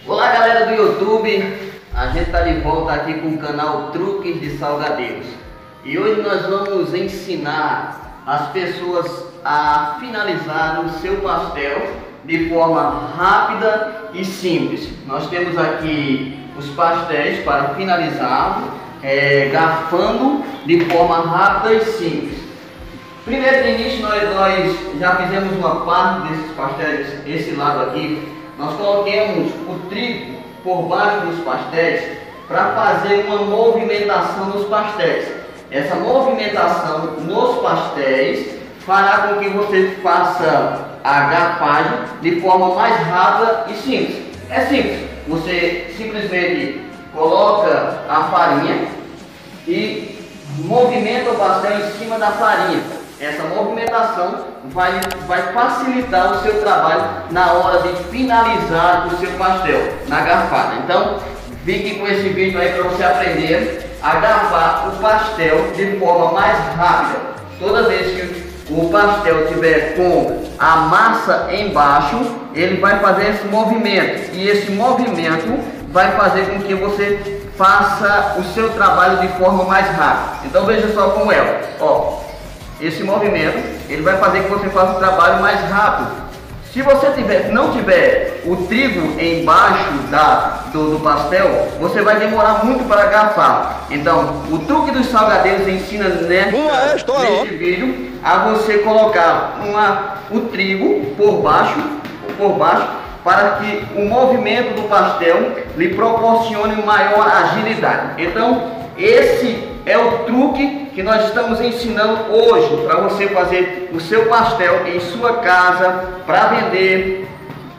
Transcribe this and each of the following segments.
Olá galera do YouTube, a gente está de volta aqui com o canal Truques de Salgadeiros. E hoje nós vamos ensinar as pessoas a finalizar o seu pastel de forma rápida e simples. Nós temos aqui os pastéis para finalizar, garfando de forma rápida e simples. Primeiro de início nós já fizemos uma parte desses pastéis, esse lado aqui. Nós coloquemos o trigo por baixo dos pastéis para fazer uma movimentação nos pastéis. Essa movimentação nos pastéis fará com que você faça a garfagem de forma mais rápida e simples. É simples, você simplesmente coloca a farinha e movimenta o pastel em cima da farinha. Essa movimentação vai facilitar o seu trabalho na hora de finalizar o seu pastel, na garfada. Então, fique com esse vídeo aí para você aprender a garfar o pastel de forma mais rápida. Toda vez que o pastel estiver com a massa embaixo, ele vai fazer esse movimento. E esse movimento vai fazer com que você faça o seu trabalho de forma mais rápida. Então, veja só como é. Ó. Esse movimento, ele vai fazer que você faça o trabalho mais rápido. Se você não tiver o trigo embaixo do pastel, você vai demorar muito para garfar. Então, o truque dos salgadeiros ensina neste vídeo a você colocar o trigo por baixo, para que o movimento do pastel lhe proporcione maior agilidade. Então, esse é o truque que nós estamos ensinando hoje para você fazer o seu pastel em sua casa, para vender,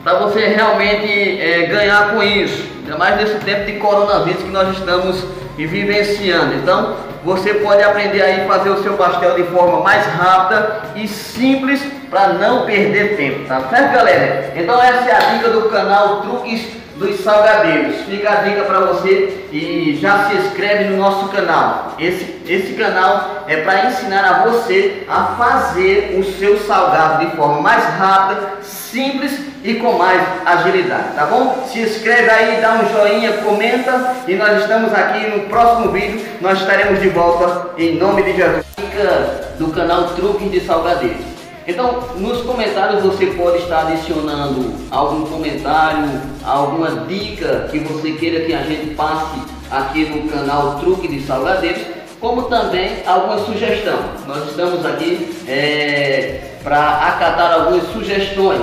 para você realmente ganhar com isso, ainda mais nesse tempo de coronavírus que nós estamos vivenciando. Então você pode aprender aí a fazer o seu pastel de forma mais rápida e simples para não perder tempo, tá certo, galera? Então essa é a dica do canal Truques dos Salgadeiros. Fica a dica para você e já se inscreve no nosso canal. Esse canal é para ensinar a você a fazer o seu salgado de forma mais rápida, simples e com mais agilidade, tá bom? Se inscreve aí, dá um joinha, comenta e nós estamos aqui no próximo vídeo. Nós estaremos de volta em nome de Jesus. Dica do canal Truques de Salgadeiros. Então, nos comentários você pode estar adicionando algum comentário, alguma dica que você queira que a gente passe aqui no canal Truque de Salgadeiros, como também alguma sugestão. Nós estamos aqui para acatar algumas sugestões,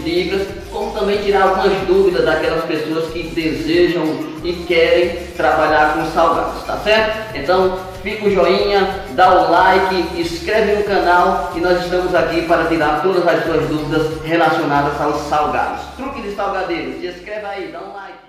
dicas, como também tirar algumas dúvidas daquelas pessoas que desejam e querem trabalhar com salgados, tá certo? Então, fica o joinha, dá o like, inscreve no canal e nós estamos aqui para tirar todas as suas dúvidas relacionadas aos salgados. Truque de Salgadeiros, se inscreva aí, dá um like.